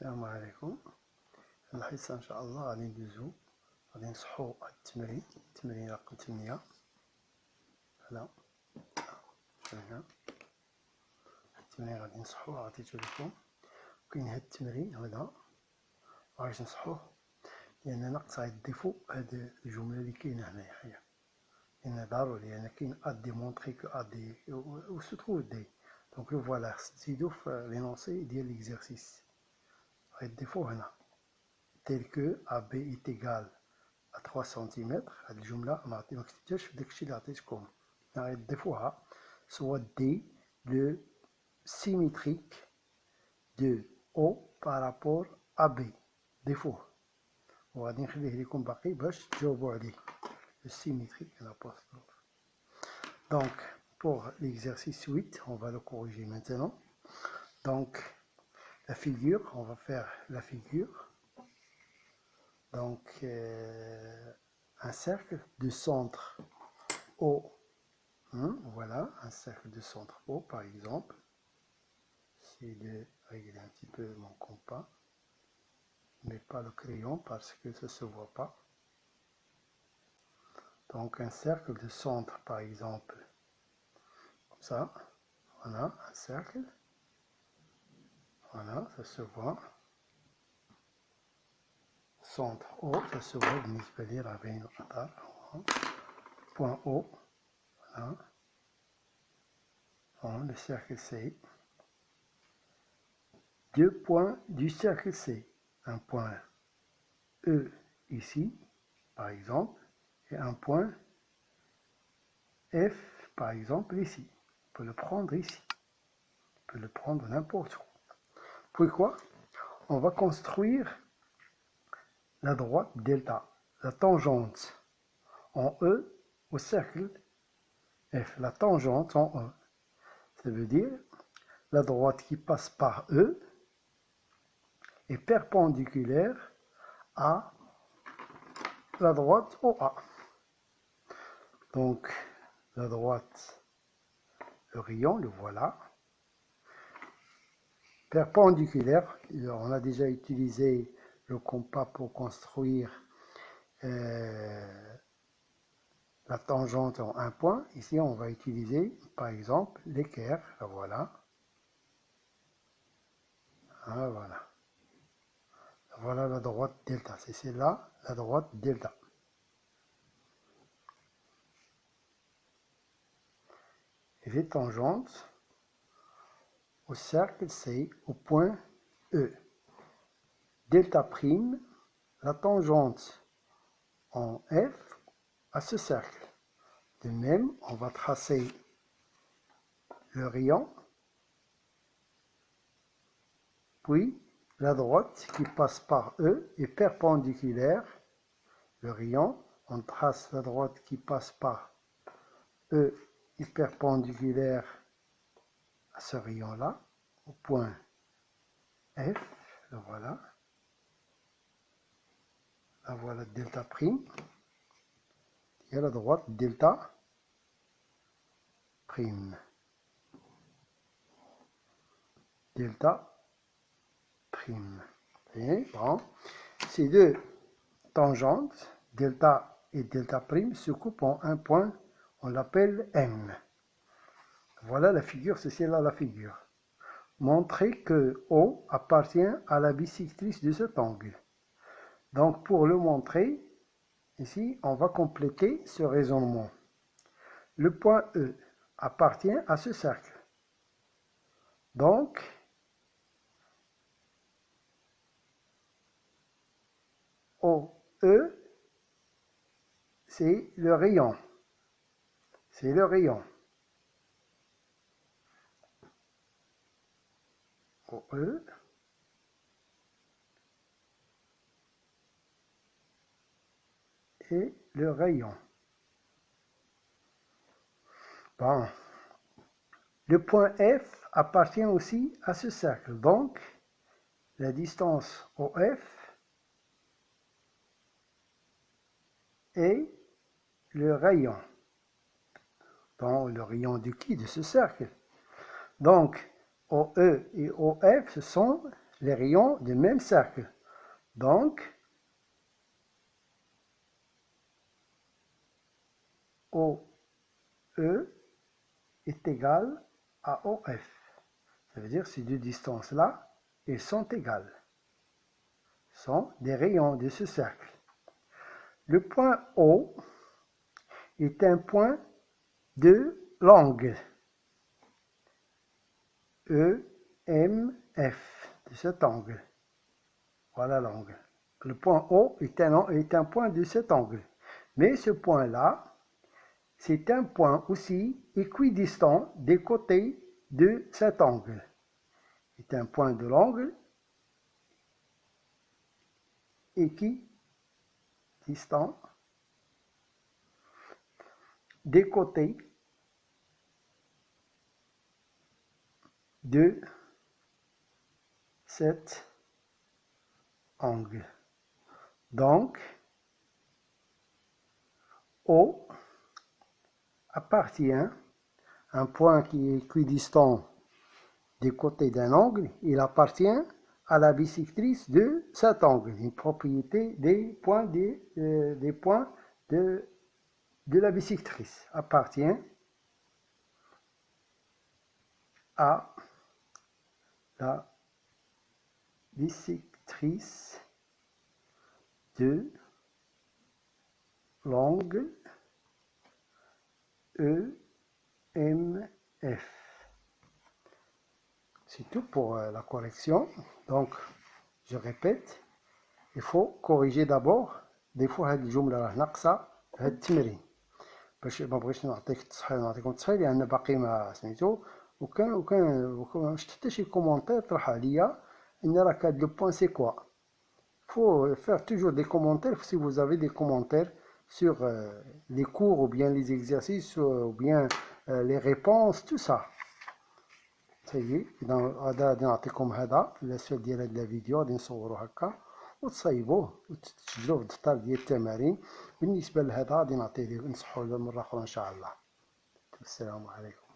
السلام عليكم. الحصة إن شاء الله غادي ندوزو غادي نصحو التمرين رقم 8. هنا التمرين غادي نصحوه، عطيتو لكم. كاين هاد التمرين هذا باش نصحوه لأن نقص يضيفو هاد الجملة اللي كاينة هنايا، لأن ضروري لأن كاين أدي مونطخي كو أدي و سو تروف دي، دونك لو فوالا خص تزيدو في لينونسي ديال ليكزارسيس. غيضيفوه هنا tel que AB est égal à 3 cm. هاد الجملة ما كتبتهاش في داكشي اللي عطيتكم، غيضيفوها soit D le symétrique de O par rapport à B. ضيفوه وغادي نخليه لكم باقي باش تجاوبوا عليه. Le symétrique l'apostrophe. Donc pour l'exercice 8, on va le corriger maintenant. Donc la figure, on va faire la figure. Donc un cercle de centre O, voilà, un cercle de centre O par exemple. J'essaie de régler un petit peu mon compas, mais pas le crayon parce que ça ne se voit pas. Donc un cercle de centre par exemple, comme ça, voilà, un cercle, voilà, ça se voit. Centre O, ça se voit, بالنسبة لي راه باين القطار. Point O, voilà. Bon, le cercle C. Deux points du cercle C. Un point E ici, par exemple, et un point F, par exemple, ici. On peut le prendre ici. On peut le prendre n'importe où. Puis quoi? On va construire la droite delta, la tangente en E au cercle F, la tangente en E. Ça veut dire la droite qui passe par E est perpendiculaire à la droite OA. Donc la droite, le rayon, le voilà. Perpendiculaire, on a déjà utilisé le compas pour construire la tangente en un point. Ici, on va utiliser, par exemple, l'équerre. Voilà. Ah, voilà. Voilà la droite delta. C'est celle-là, la droite delta. Et les tangentes au cercle C, au point E. Delta prime, la tangente en F à ce cercle. De même, on va tracer le rayon, puis la droite qui passe par E est perpendiculaire. Le rayon, on trace la droite qui passe par E est perpendiculaire à ce rayon-là, au point F, le voilà. La voilà delta prime. Et à la droite, delta prime. Delta prime. Et bon, ces deux tangentes, delta et delta prime, se coupent en un point, on l'appelle M. Voilà la figure, c'est celle-là la figure. Montrer que O appartient à la bisectrice de cet angle. Donc pour le montrer, ici, on va compléter ce raisonnement. Le point E appartient à ce cercle. Donc, OE, c'est le rayon. C'est le rayon. OE. Et le rayon. Bon. Le point F appartient aussi à ce cercle. Donc, la distance OF est le rayon. Donc, le rayon de qui? De ce cercle. Donc, OE et OF, ce sont les rayons du même cercle. Donc, OE est égal à OF. Ça veut dire que ces deux distances-là, elles sont égales. Sont des rayons de ce cercle. Le point O est un point de l'angle EMF, de cet angle. Voilà l'angle. Le point O est un point de cet angle. Mais ce point-là, c'est un point aussi équidistant des côtés de cet angle. C'est un point de l'angle équidistant des côtés de cet angle. Donc, O appartient à un point qui est équidistant des côtés d'un angle, il appartient à la bisectrice de cet angle, une propriété des points de la bisectrice appartient à la bisectrice de l'angle EMF. C'est tout pour la correction. Donc, je répète, il faut corriger d'abord. des fois هذه الجملة راه ناقصة في هذا التمرين باش ما بغيتش نعطيكم التصحيح لأن باقي ما سميتو وكان شفت حتى شي كومونتير طرح عليا ان راك هاد لو بوين سي كوا. faut faire toujours des commentaires si vous avez des commentaires sur les cours ou bien les exercices ou bien les réponses, tout ça. سيي إذا غادي نعطيكم هذا الأسفل ديال هاد الفيديو غادي نصورو هكا وتصايبوه وتسجلوه في الدفتر ديال التمارين. بالنسبة لهذا غادي نعطيه نصحو مرة أخرى إن شاء الله. السلام عليكم.